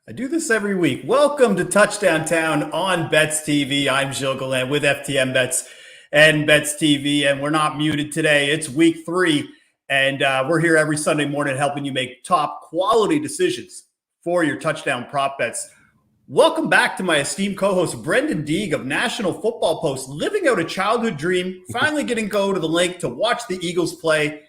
I do this every week. Welcome to Touchdown Town on BetsTV. I'm Gilles Gallant with FTM Bets and BetsTV, and we're not muted today. It's week 3, and we're here every Sunday morning helping you make top quality decisions for your touchdown prop bets. Welcome back to my esteemed co-host, Brenden Deeg of National Football Post, living out a childhood dream, finally getting go to the link to watch the Eagles play,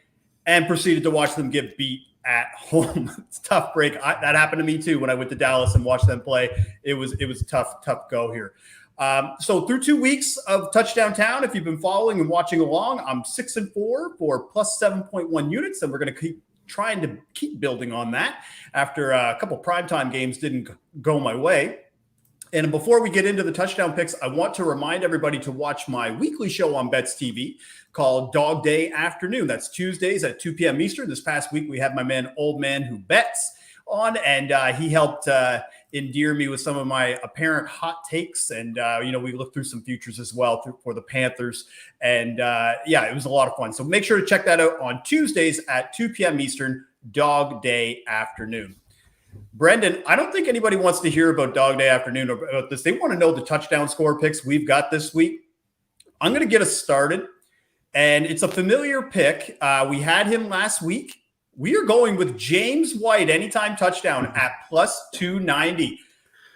and proceeded to watch them get beat at home. It's a tough break. That happened to me too when I went to Dallas and watched them play. It was a tough go here. So through 2 weeks of Touchdown Town, if you've been following and watching along, I'm 6-4 for plus 7.1 units, and we're going to keep trying to keep building on that after a couple primetime games didn't go my way. And before we get into the touchdown picks, I want to remind everybody to watch my weekly show on BetsTV called Dog Day Afternoon. That's Tuesdays at 2 p.m. Eastern. This past week, we had my man, Old Man Who Bets, on, and he helped endear me with some of my apparent hot takes. And, we looked through some futures as well for the Panthers. And, it was a lot of fun. So make sure to check that out on Tuesdays at 2 p.m. Eastern, Dog Day Afternoon. Brenden, I don't think anybody wants to hear about Dog Day Afternoon or about this. They want to know the touchdown score picks we've got this week. I'm going to get us started, and it's a familiar pick. We had him last week. We are going with James White, anytime touchdown at plus 290.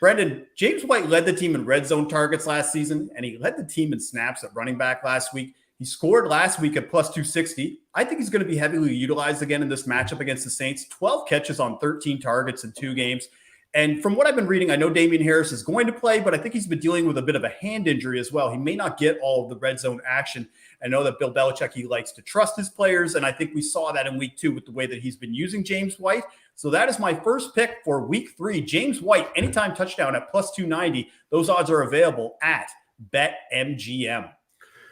Brenden, James White led the team in red zone targets last season, and he led the team in snaps at running back last week. He scored last week at plus 260. I think he's going to be heavily utilized again in this matchup against the Saints. 12 catches on 13 targets in 2 games. And from what I've been reading, I know Damian Harris is going to play, but I think he's been dealing with a bit of a hand injury as well. He may not get all of the red zone action. I know that Bill Belichick, he likes to trust his players, and I think we saw that in week 2 with the way that he's been using James White. So that is my first pick for week 3. James White, anytime touchdown at plus 290. Those odds are available at BetMGM.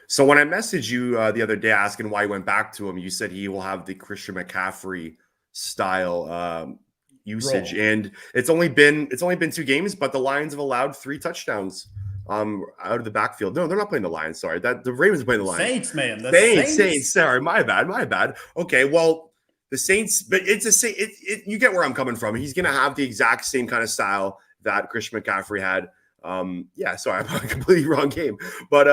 So when I messaged you the other day asking why he went back to him, you said he will have the Christian McCaffrey style usage, and it's only been 2 games, but the Lions have allowed 3 touchdowns out of the backfield. No, they're not playing the Lions. Sorry, the Ravens are playing the Lions. Saints, man. Saints. Sorry, my bad. Okay, well, the Saints, but it's you get where I'm coming from. He's going to have the exact same kind of style that Christian McCaffrey had. Sorry, I'm on a completely wrong game. But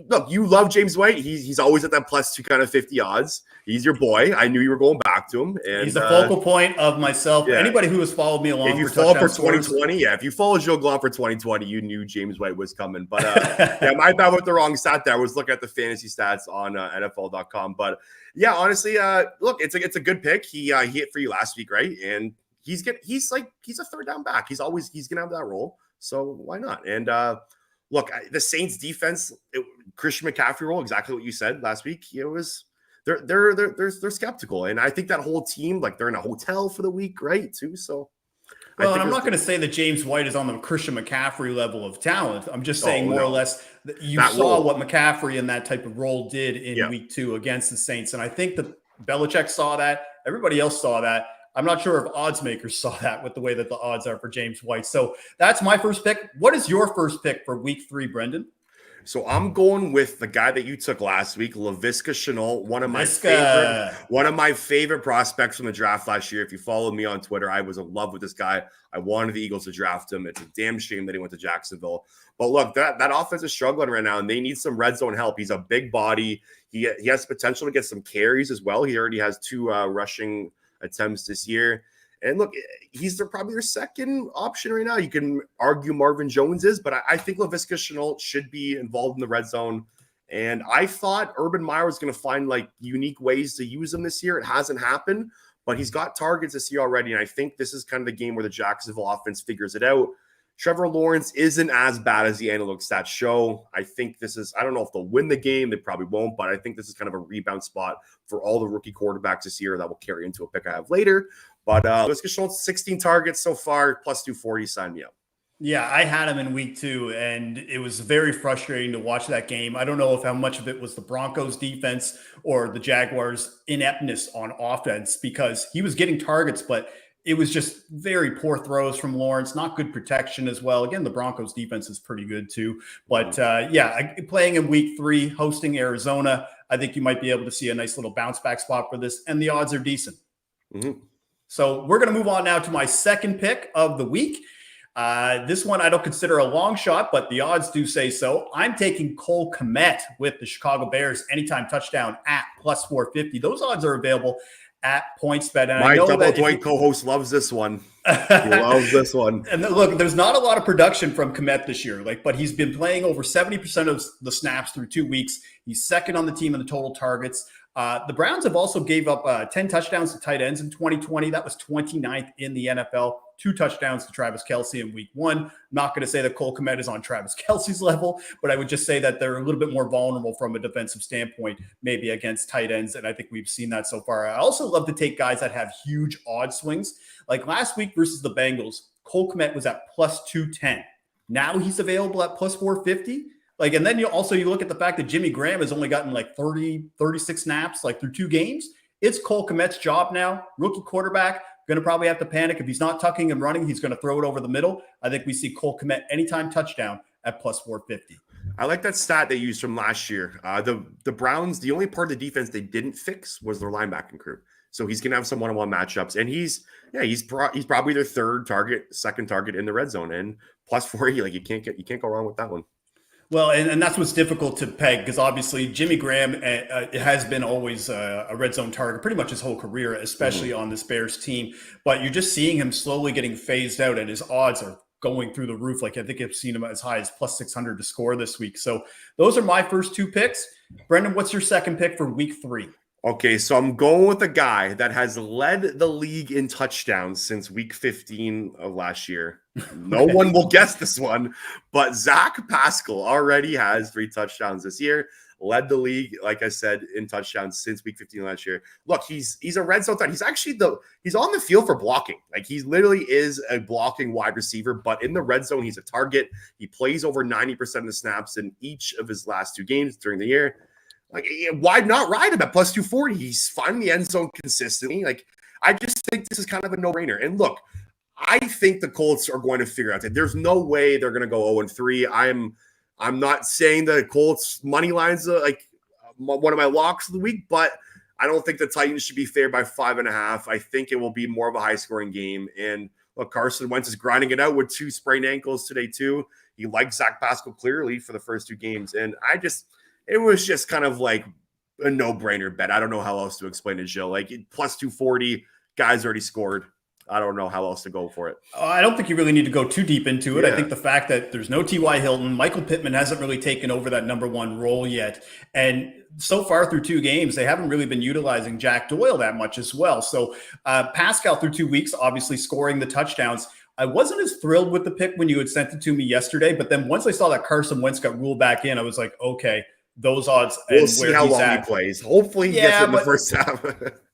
look, you love James White. He's always at that plus 250 odds. He's your boy. I knew you were going back to him. And he's the focal point of myself. Yeah. Anybody who has followed me along. If you followed for 2020, if you followed Gilles Gallant for 2020, you knew James White was coming. But my bad with the wrong stat there. I was looking at the fantasy stats on NFL.com. But yeah, honestly, look, it's a good pick. He hit for you last week, right? And he's a third down back. He's gonna have that role. So why not? And look, the Saints defense, Christian McCaffrey role, exactly what you said last week. It was they're skeptical, and I think that whole team, like, they're in a hotel for the week, right? Too. So, well, I'm not going to say that James White is on the Christian McCaffrey level of talent. I'm just saying more or less that you saw what McCaffrey in that type of role did in week 2 against the Saints, and I think that Belichick saw that. Everybody else saw that. I'm not sure if odds makers saw that with the way that the odds are for James White. So that's my first pick. What is your first pick for week 3, Brenden? So I'm going with the guy that you took last week, Laviska Shenault, one of my favorite prospects from the draft last year. If you followed me on Twitter, I was in love with this guy. I wanted the Eagles to draft him. It's a damn shame that he went to Jacksonville. But look, that offense is struggling right now, and they need some red zone help. He's a big body. He has potential to get some carries as well. He already has 2 rushing attempts this year. And look, he's probably their second option right now. You can argue Marvin Jones is, but I think Laviska Shenault should be involved in the red zone. And I thought Urban Meyer was going to find unique ways to use him this year. It hasn't happened, but he's got targets this year already. And I think this is kind of the game where the Jacksonville offense figures it out. Trevor Lawrence isn't as bad as the analytic stats show. I think I don't know if they'll win the game. They probably won't, but I think this is kind of a rebound spot for all the rookie quarterbacks this year that will carry into a pick I have later. But let's get Schultz 16 targets so far, plus 240. Sign me up. Yeah, I had him in week 2, and it was very frustrating to watch that game. I don't know how much of it was the Broncos defense or the Jaguars' ineptness on offense, because he was getting targets, but it was just very poor throws from Lawrence, not good protection as well. Again, the Broncos defense is pretty good too. But playing in week 3, hosting Arizona, I think you might be able to see a nice little bounce back spot for this, and the odds are decent. Mm-hmm. So we're going to move on now to my second pick of the week. This one I don't consider a long shot, but the odds do say so. I'm taking Cole Kmet with the Chicago Bears anytime touchdown at plus 450. Those odds are available at PointsBet. And my double joint co-host loves this one. He loves this one. And look, there's not a lot of production from Kmet this year, but he's been playing over 70% of the snaps through 2 weeks. He's second on the team in the total targets. The Browns have also gave up 10 touchdowns to tight ends in 2020. That was 29th in the NFL. 2 touchdowns to Travis Kelce in week 1. Not going to say that Cole Kmet is on Travis Kelce's level, but I would just say that they're a little bit more vulnerable from a defensive standpoint, maybe against tight ends. And I think we've seen that so far. I also love to take guys that have huge odd swings. Like last week versus the Bengals, Cole Kmet was at plus 210. Now he's available at plus 450. And then you look at the fact that Jimmy Graham has only gotten 36 snaps through 2 games. It's Cole Kmet's job now. Rookie quarterback, going to probably have to panic. If he's not tucking and running, he's going to throw it over the middle. I think we see Cole Kmet anytime touchdown at plus 450. I like that stat they used from last year. The Browns, the only part of the defense they didn't fix was their linebacking crew. So he's going to have some one-on-one matchups, and he's probably their second target in the red zone, and plus 40. You can't go wrong with that one. Well, and that's what's difficult to peg, because obviously Jimmy Graham has been always a red zone target pretty much his whole career, especially on this Bears team. But you're just seeing him slowly getting phased out, and his odds are going through the roof. I think I've seen him as high as plus 600 to score this week. So those are my first 2 picks. Brenden, what's your second pick for week 3? Okay, so I'm going with a guy that has led the league in touchdowns since week 15 of last year. No one will guess this one, but Zach Pascal already has 3 touchdowns this year. Led the league, like I said, in touchdowns since week 15 last year. Look, he's a red zone threat. He's actually he's on the field for blocking. He literally is a blocking wide receiver, but in the red zone, he's a target. He plays over 90% of the snaps in each of his last 2 games during the year. Why not ride him at plus 240? He's finding the end zone consistently. I just think this is kind of a no-brainer. And look, I think the Colts are going to figure out that there's no way they're going to go 0-3. I'm not saying the Colts money lines one of my locks of the week, but I don't think the Titans should be favored by 5.5. I think it will be more of a high-scoring game. And look, Carson Wentz is grinding it out with 2 sprained ankles today too. He liked Zach Pascal clearly for the first 2 games, and it was just kind of a no-brainer bet. I don't know how else to explain it, Gilles. Plus 240, guys already scored. I don't know how else to go for it. I don't think you really need to go too deep into it. Yeah. I think the fact that there's no T.Y. Hilton, Michael Pittman hasn't really taken over that number 1 role yet. And so far through 2 games, they haven't really been utilizing Jack Doyle that much as well. So Pascal through 2 weeks, obviously scoring the touchdowns. I wasn't as thrilled with the pick when you had sent it to me yesterday, but then once I saw that Carson Wentz got ruled back in, I was like, okay, those odds. We'll see how long he plays. Hopefully he gets it in the first half.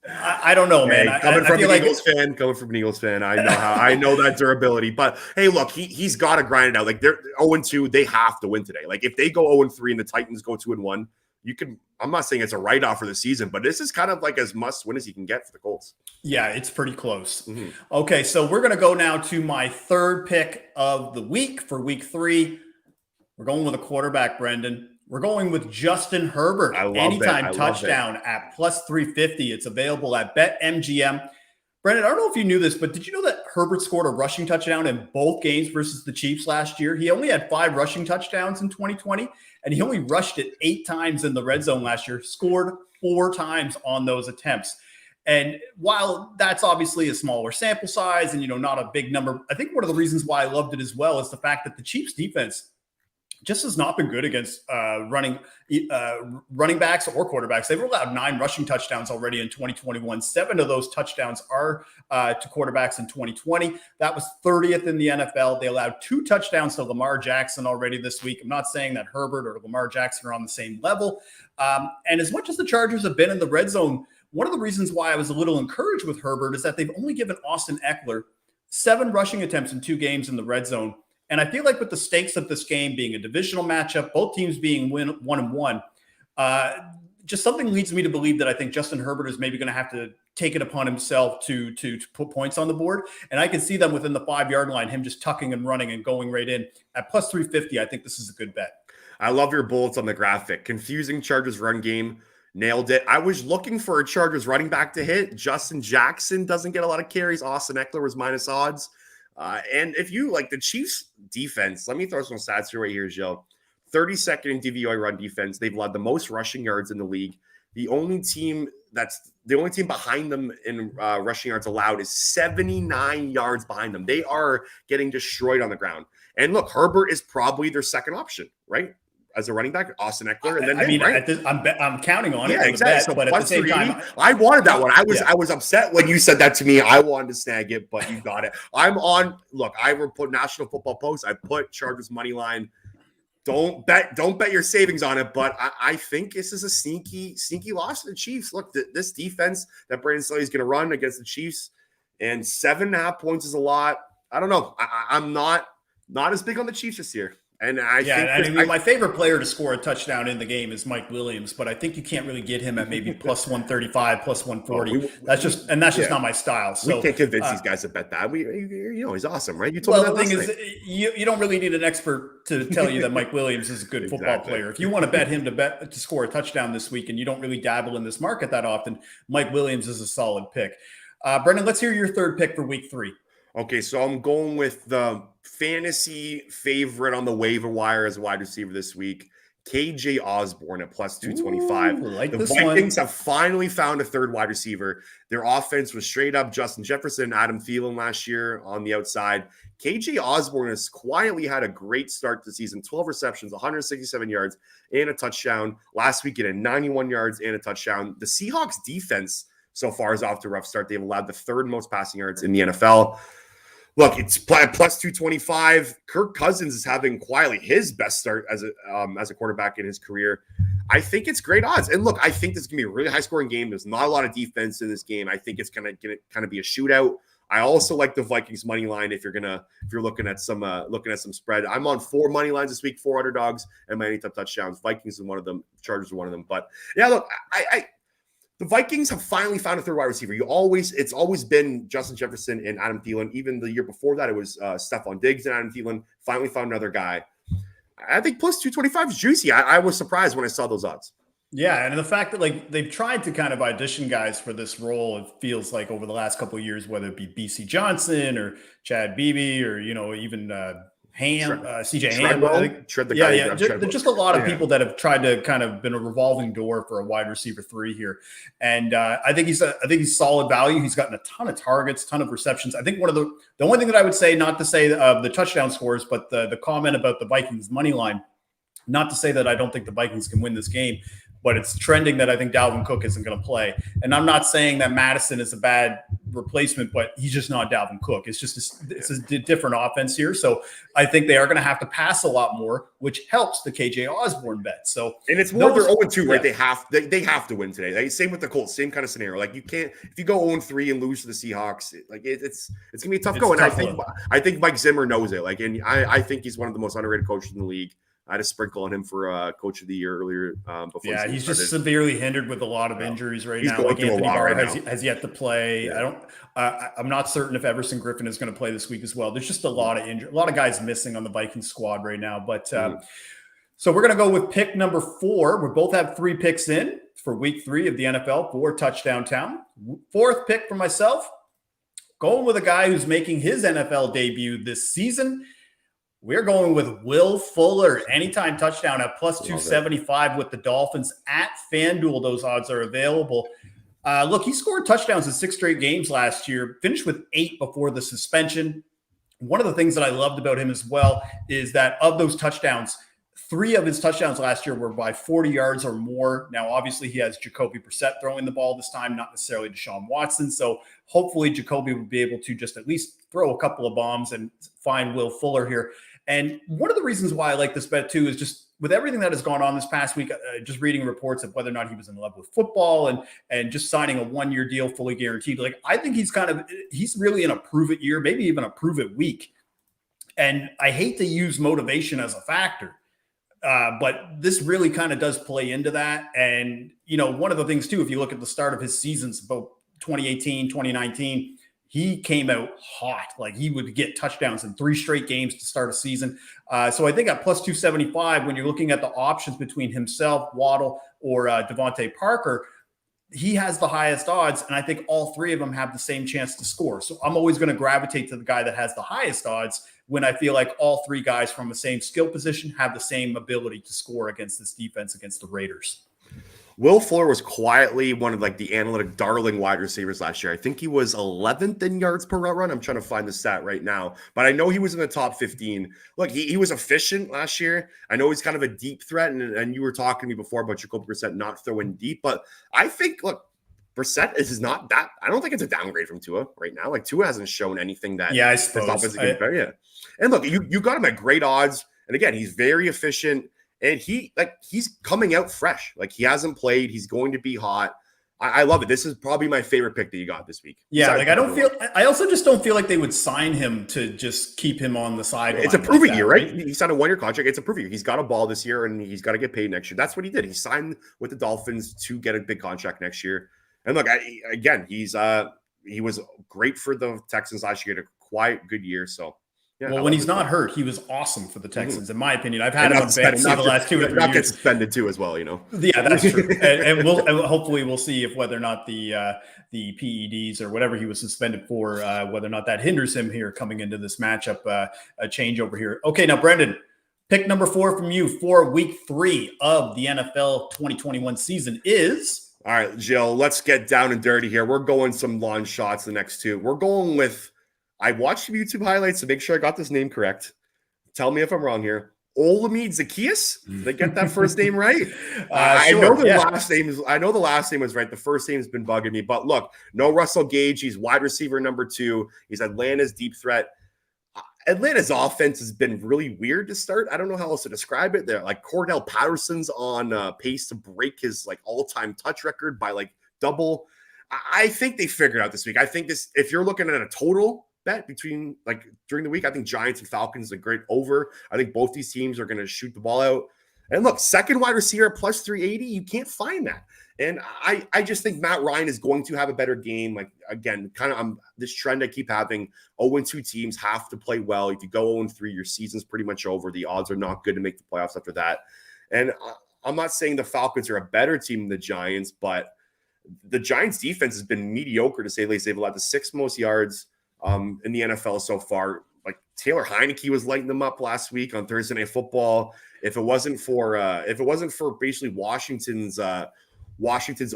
I don't know, man. Coming from an Eagles fan, I know that durability. But hey, look, he's got to grind it out. They're 0-2, they have to win today. If they go 0-3 and the Titans go 2-1, I'm not saying it's a write-off for the season, but this is kind of as must win as you can get for the Colts. Yeah, it's pretty close. Mm-hmm. Okay, so we're gonna go now to my third pick of the week for week 3. We're going with a quarterback, Brenden. We're going with Justin Herbert. Anytime touchdown at plus 350. It's available at BetMGM. Brenden, I don't know if you knew this, but did you know that Herbert scored a rushing touchdown in both games versus the Chiefs last year? He only had 5 rushing touchdowns in 2020, and he only rushed it 8 times in the red zone last year, scored 4 times on those attempts. And while that's obviously a smaller sample size and, not a big number, I think one of the reasons why I loved it as well is the fact that the Chiefs defense just has not been good against running backs or quarterbacks. They've allowed 9 rushing touchdowns already in 2021. 7 of those touchdowns are to quarterbacks in 2020. That was 30th in the NFL. They allowed 2 touchdowns to Lamar Jackson already this week. I'm not saying that Herbert or Lamar Jackson are on the same level. And as much as the Chargers have been in the red zone, one of the reasons why I was a little encouraged with Herbert is that they've only given Austin Eckler 7 rushing attempts in 2 games in the red zone. And I feel like with the stakes of this game being a divisional matchup, both teams being 1-1, just something leads me to believe that I think Justin Herbert is maybe going to have to take it upon himself to put points on the board. And I can see them within the 5-yard line, him just tucking and running and going right in. At plus 350, I think this is a good bet. I love your bullets on the graphic. Confusing Chargers run game. nailed it. I was looking for a Chargers running back to hit. Justin Jackson doesn't get a lot of carries. Austin Eckler was minus odds. And if you like the Chiefs defense, let me throw some stats here right here, Joe. 32nd in DVOA run defense. They've led the most rushing yards in the league. The only team behind them in rushing yards allowed is 79 yards behind them. They are getting destroyed on the ground. And look, Herbert is probably their second option, right? As a running back, Austin Eckler, and then I'm counting on it. Yeah, exactly. Bet, but at the same time, I wanted that one. I was upset when you said that to me. I wanted to snag it, but you got it. I'm on. Look, I put National Football Post. I put Chargers money line. Don't bet your savings on it, but I think this is a sneaky loss to the Chiefs. Look, this defense that Brandon Staley is going to run against the Chiefs, and 7.5 points is a lot. I don't know. I'm not as big on the Chiefs this year. And my favorite player to score a touchdown in the game is Mike Williams, but I think you can't really get him at maybe plus 135, plus 140. That's just not my style. So we can't convince these guys to bet that. He's awesome, right? You told me that. The thing is, you don't really need an expert to tell you that Mike Williams is a good football player. If you want to bet him to score a touchdown this week, and you don't really dabble in this market that often, Mike Williams is a solid pick. Brenden, let's hear your third pick for week 3. Okay, so I'm going with the fantasy favorite on the waiver wire as a wide receiver this week, KJ Osborne at plus 225. The Vikings have finally found a third wide receiver. Their offense was straight up Justin Jefferson, Adam Thielen last year on the outside. KJ Osborne has quietly had a great start to the season, 12 receptions, 167 yards, and a touchdown. Last week, he had 91 yards and a touchdown. The Seahawks defense so far is off to a rough start. They've allowed the third most passing yards in the NFL. Look, it's plus 225. Kirk Cousins is having quietly his best start as a quarterback in his career. I think it's great odds. And look, I think this is going to be a really high-scoring game. There's not a lot of defense in this game. I think it's going to kind of be a shootout. I also like the Vikings money line if you're looking at some spread. I'm on 4 money lines this week, 4 underdogs, and my anytime touchdowns. Vikings is one of them. Chargers are one of them. But yeah, look, the Vikings have finally found a third wide receiver. It's always been Justin Jefferson and Adam Thielen. Even the year before that, it was Stephon Diggs and Adam Thielen. Finally found another guy. I think plus 225 is juicy. I was surprised when I saw those odds. Yeah, and the fact that they've tried to kind of audition guys for this role, it feels like over the last couple of years, whether it be BC Johnson or Chad Beebe or even CJ Ham. There's just a lot of people that have tried to kind of been a revolving door for a wide receiver 3 here, and I think he's solid value. He's gotten a ton of targets, ton of receptions. I think one of the only thing that I would say, not to say the touchdown scores, but the comment about the Vikings money line, not to say that I don't think the Vikings can win this game, but it's trending that I think Dalvin Cook isn't going to play. And I'm not saying that Madison is a bad replacement, but he's just not Dalvin Cook. It's just it's a different offense here. So I think they are going to have to pass a lot more, which helps the KJ Osborne bet. So and it's more they're 0-2, right? They have to win today. Same with the Colts, same kind of scenario. Like you can't if you go 0-3 and lose to the Seahawks, it's gonna be a tough go. And I think Mike Zimmer knows it. I think he's one of the most underrated coaches in the league. I had a sprinkle on him for Coach of the Year earlier. Before he's just severely hindered with a lot of injuries right now. Like Anthony Barr has yet to play. Yeah. I'm not certain if Everson Griffin is going to play this week as well. There's just a lot of injury, a lot of guys missing on the Vikings squad right now. But so we're going to go with pick number 4. We both have 3 picks in for week 3 of the NFL for Touchdown Town. 4th pick for myself, going with a guy who's making his NFL debut this season. We're going with Will Fuller, anytime touchdown at plus 275 with the Dolphins at FanDuel. Those odds are available. Look, he scored touchdowns in 6 straight games last year, finished with 8 before the suspension. One of the things that I loved about him as well is that of those touchdowns, 3 of his touchdowns last year were by 40 yards or more. Now, obviously, he has Jacoby Brissett throwing the ball this time, not necessarily Deshaun Watson. So hopefully Jacoby will be able to just at least throw a couple of bombs and find Will Fuller here. And one of the reasons why I like this bet too is just with everything that has gone on this past week, just reading reports of whether or not he was in love with football and just signing a 1-year deal fully guaranteed. Like I think he's really in a prove it year, maybe even a prove it week. And I hate to use motivation as a factor, but this really kind of does play into that. And, one of the things too, if you look at the start of his seasons, about 2018, 2019, he came out hot. Like he would get touchdowns in 3 straight games to start a season. So I think at plus 275, when you're looking at the options between himself, Waddle, or Devontae Parker, he has the highest odds, and I think all 3 of them have the same chance to score. So I'm always going to gravitate to the guy that has the highest odds when I feel like all 3 guys from the same skill position have the same ability to score against this defense, against the Raiders. Will Fuller was quietly one of like the analytic darling wide receivers last year. I think he was 11th in yards per route run. I'm trying to find the stat right now, but I know he was in the top 15. Look, he was efficient last year. I know he's kind of a deep threat, and you were talking to me before about Jacoby Brissett not throwing deep, but I think, look, Brissett is not that. I don't think it's a downgrade from Tua right now. Like Tua hasn't shown anything that. Yeah, I suppose. Yeah. And look, you got him at great odds, and again, he's very efficient. And he's coming out fresh. Like he hasn't played. He's going to be hot. I love it. This is probably my favorite pick that you got this week. Yeah, like I also just don't feel like they would sign him to just keep him on the sideline. It's a proving year, right? He signed a 1-year contract. It's a proving year. He's got a ball this year and he's got to get paid next year. That's what he did. He signed with the Dolphins to get a big contract next year. And look, he was great for the Texans last year. He had a quiet, good year. So. Yeah, well, when he's not hurt, he was awesome for the Texans, in my opinion. I've had him on bench the last 2 or 3 years. Not get suspended too, as well, Yeah, that's true. and hopefully we'll see if whether or not the PEDs or whatever he was suspended for, whether or not that hinders him here coming into this matchup, a change over here. Okay, now Brenden, pick number 4 from you for week 3 of the NFL 2021 season is. All right, Gilles, let's get down and dirty here. We're going some long shots the next 2. We're going with. I watched some YouTube highlights to make sure I got this name correct. Tell me if I'm wrong here. Olamide Zaccheaus. Did I get that first name right? I know the last name is. I know the last name was right. The first name has been bugging me. But look, no Russell Gage. He's wide receiver number 2. He's Atlanta's deep threat. Atlanta's offense has been really weird to start. I don't know how else to describe it. They're like Cordell Patterson's on pace to break his like all-time touch record by like double. I think they figured out this week. I think this. If you're looking at a total bet between like during the week, I think Giants and Falcons is a great over. I think both these teams are going to shoot the ball out. And look, second wide receiver plus 380, you can't find that. And I just think Matt Ryan is going to have a better game. Like again, kind of this trend I keep having. 0-2 teams have to play well. If you go 0-3, your season's pretty much over. The odds are not good to make the playoffs after that. And I'm not saying the Falcons are a better team than the Giants, but the Giants defense has been mediocre to say the least. They've allowed the 6th most yards in the NFL so far. Like Taylor Heineke was lighting them up last week on Thursday Night Football. If it wasn't for basically Washington's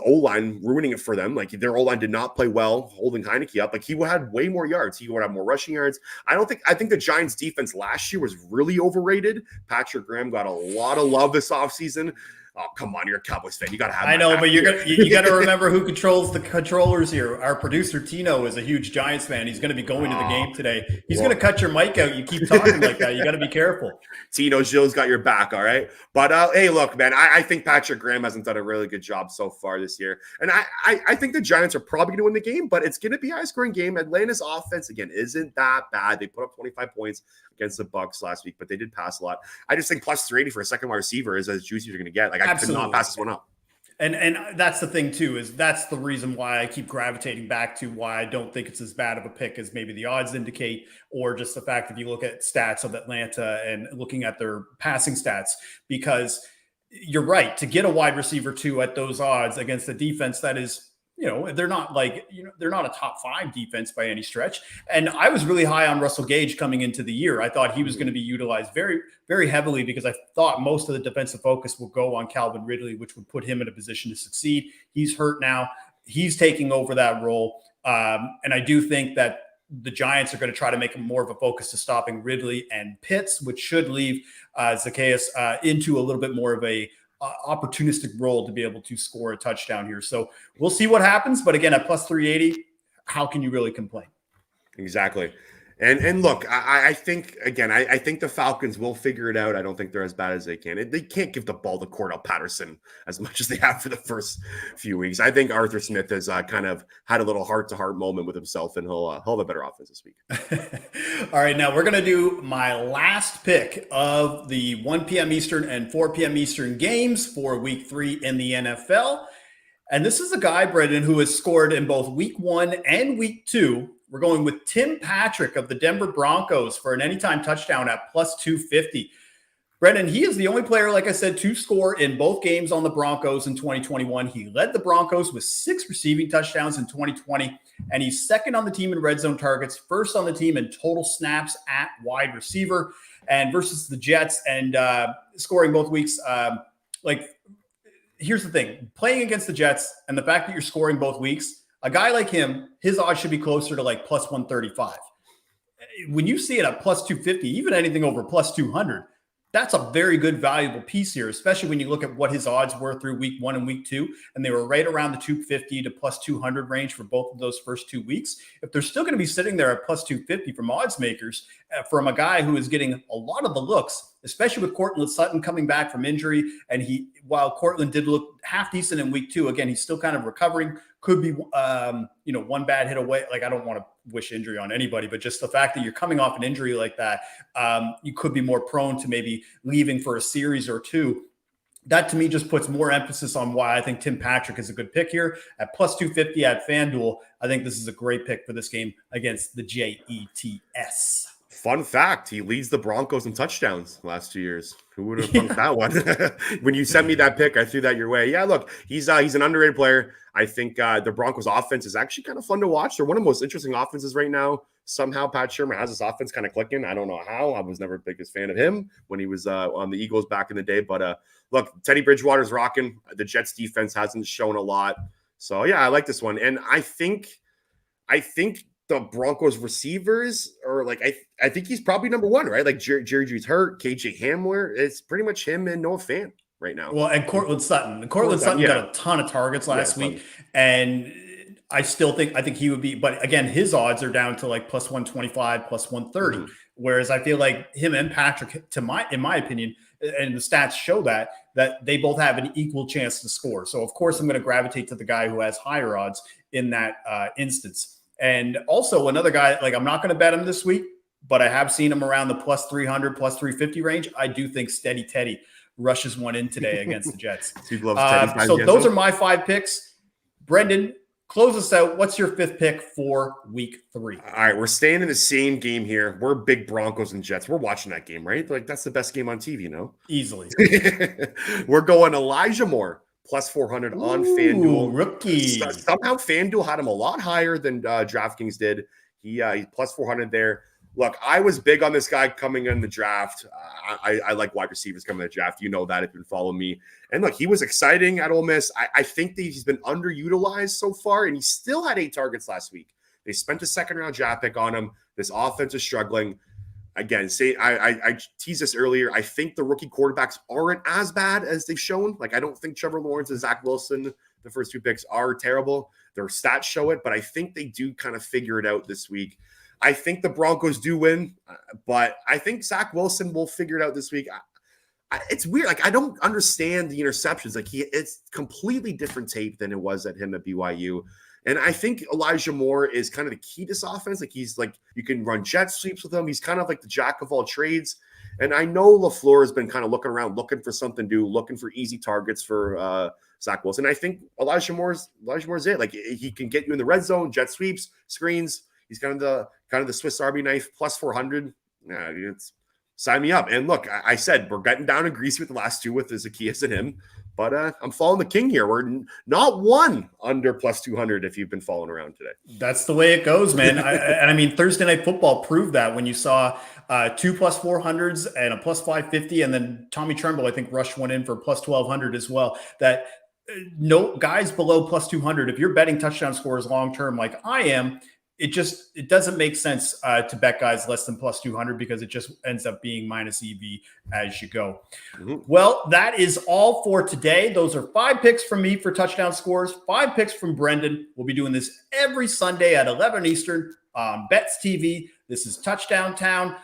O-line ruining it for them, like their O-line did not play well, holding Heineke up. Like he had way more yards. He would have more rushing yards. I think the Giants defense last year was really overrated. Patrick Graham got a lot of love this offseason. Oh, come on, you're a Cowboys fan. You got to have. I know, but you got to remember who controls the controllers here. Our producer Tino is a huge Giants fan. He's going to be going to the game today. He's going to cut your mic out. You keep talking like that. You got to be careful. Tino, Gilles got your back, all right. But hey, look, man, I think Patrick Graham hasn't done a really good job so far this year, and I think the Giants are probably going to win the game, but it's going to be a high-scoring game. Atlanta's offense again isn't that bad. They put up 25 points against the Bucs last week, but they did pass a lot. I just think plus 380 for a second wide receiver is as juicy as you're going to get. Like I could not pass this one up. And that's the thing too, is that's the reason why I keep gravitating back to why I don't think it's as bad of a pick as maybe the odds indicate, or just the fact that you look at stats of Atlanta and looking at their passing stats, because you're right, to get a wide receiver 2 at those odds against a defense that is, they're not they're not a top 5 defense by any stretch. And I was really high on Russell Gage coming into the year. I thought he was going to be utilized very, very heavily because I thought most of the defensive focus will go on Calvin Ridley, which would put him in a position to succeed. He's hurt now. He's taking over that role. And I do think that the Giants are going to try to make more of a focus to stopping Ridley and Pitts, which should leave Zaccheaus into a little bit more of a opportunistic role to be able to score a touchdown here. So we'll see what happens. But again, at plus 380, how can you really complain? Exactly. And look, I think, again, I think the Falcons will figure it out. I don't think they're as bad as they can. They can't give the ball to Cordell Patterson as much as they have for the first few weeks. I think Arthur Smith has kind of had a little heart-to-heart moment with himself, and he'll have a better offense this week. All right, now we're going to do my last pick of the 1 p.m. Eastern and 4 p.m. Eastern games for week 3 in the NFL. And this is a guy, Brenden, who has scored in both week 1 and week 2 We're going with Tim Patrick of the Denver Broncos for an anytime touchdown at plus 250. Brenden, he is the only player, like I said, to score in both games on the Broncos in 2021. He led the Broncos with 6 receiving touchdowns in 2020, and he's second on the team in red zone targets, first on the team in total snaps at wide receiver, and versus the Jets and scoring both weeks. Here's the thing, playing against the Jets and the fact that you're scoring both weeks, a guy like him, his odds should be closer to like plus 135. When you see it at plus 250, even anything over plus 200, that's a very good, valuable piece here, especially when you look at what his odds were through week 1 and week 2, and they were right around the 250 to plus 200 range for both of those first 2 weeks. If they're still going to be sitting there at plus 250 from odds makers, from a guy who is getting a lot of the looks, especially with Courtland Sutton coming back from injury, and while Courtland did look half decent in week 2, again, he's still kind of recovering, could be, one bad hit away. Like, I don't want to wish injury on anybody, but just the fact that you're coming off an injury like that, you could be more prone to maybe leaving for a series or 2. That to me just puts more emphasis on why I think Tim Patrick is a good pick here at plus 250 at FanDuel. I think this is a great pick for this game against the Jets. Fun fact, he leads the Broncos in touchdowns the last 2 years. Who would have thunk that one? When you sent me that pick, I threw that your way. Yeah, look, he's an underrated player. I think the Broncos offense is actually kind of fun to watch. They're one of the most interesting offenses right now. Somehow Pat Shermer has this offense kind of clicking. I don't know how. I was never the biggest fan of him when he was on the Eagles back in the day. But look, Teddy Bridgewater's rocking. The Jets defense hasn't shown a lot. So, yeah, I like this one. And I think the Broncos receivers are like, I think he's probably number 1, right? Like Jerry Judy's hurt, KJ Hamler. It's pretty much him and Noah Fant right now. Well, and Courtland Sutton. Courtland Sutton got a ton of targets last week. And I think he would be, but again, his odds are down to like plus 125, plus 130. Mm-hmm. Whereas I feel like him and Patrick, in my opinion, and the stats show that they both have an equal chance to score. So of course I'm going to gravitate to the guy who has higher odds in that instance. And also another guy, like I'm not going to bet him this week, but I have seen him around the plus 300, plus 350 range. I do think Steady Teddy rushes one in today against the Jets. So those are my 5 picks. Brenden, close us out. What's your 5th pick for week 3? All right, we're staying in the same game here. We're big Broncos and Jets. We're watching that game, right? Like that's the best game on TV, no? Easily. We're going Elijah Moore. Plus 400 on FanDuel. Rookie. Somehow FanDuel had him a lot higher than DraftKings did. He's plus 400 there. Look, I was big on this guy coming in the draft. I like wide receivers coming in the draft. You know that if you've been following me. And look, he was exciting at Ole Miss. I think that he's been underutilized so far, and he still had 8 targets last week. They spent a second-round draft pick on him. This offense is struggling. Again, I teased this earlier. I think the rookie quarterbacks aren't as bad as they've shown. Like, I don't think Trevor Lawrence and Zach Wilson, the first 2 picks, are terrible. Their stats show it, but I think they do kind of figure it out this week. I think the Broncos do win, but I think Zach Wilson will figure it out this week. It's weird. Like, I don't understand the interceptions. Like, it's completely different tape than it was at him at BYU. And I think Elijah Moore is kind of the key to this offense. Like, he's like, you can run jet sweeps with him. He's kind of like the jack of all trades. And I know LaFleur has been kind of looking around, looking for something to do, looking for easy targets for Zach Wilson. I think Elijah Moore's it. Like, he can get you in the red zone, jet sweeps, screens. He's kind of the Swiss Army knife, plus 400. It's sign me up. And look, I said we're getting down and greasy with the last 2 with Zacchaeus and him. But I'm following the king here. We're not 1 under plus 200 if you've been following around today. That's the way it goes, man. I mean, Thursday Night Football proved that when you saw 2 plus 400s and a plus 550, and then Tommy Tremble, I think, rushed one in for plus 1,200 as well. That no guys below plus 200, if you're betting touchdown scores long-term like I am, it doesn't make sense to bet guys less than plus 200 because it just ends up being minus EV as you go. Mm-hmm. Well, that is all for today. Those are 5 picks from me for touchdown scores, 5 picks from Brenden. We'll be doing this every Sunday at 11 Eastern on BetsTV. This is Touchdown Town.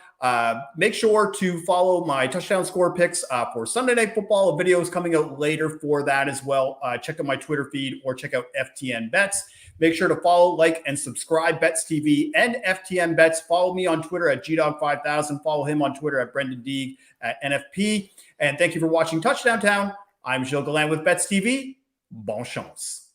Make sure to follow my touchdown score picks for Sunday Night Football. A video is coming out later for that as well. Check out my Twitter feed or check out FTN Bets. Make sure to follow, like, and subscribe BetsTV and FTN Bets. Follow me on Twitter at GDog5000. Follow him on Twitter at Brenden Deeg at NFP. And thank you for watching Touchdown Town. I'm Gilles Gallant with BetsTV. Bon chance.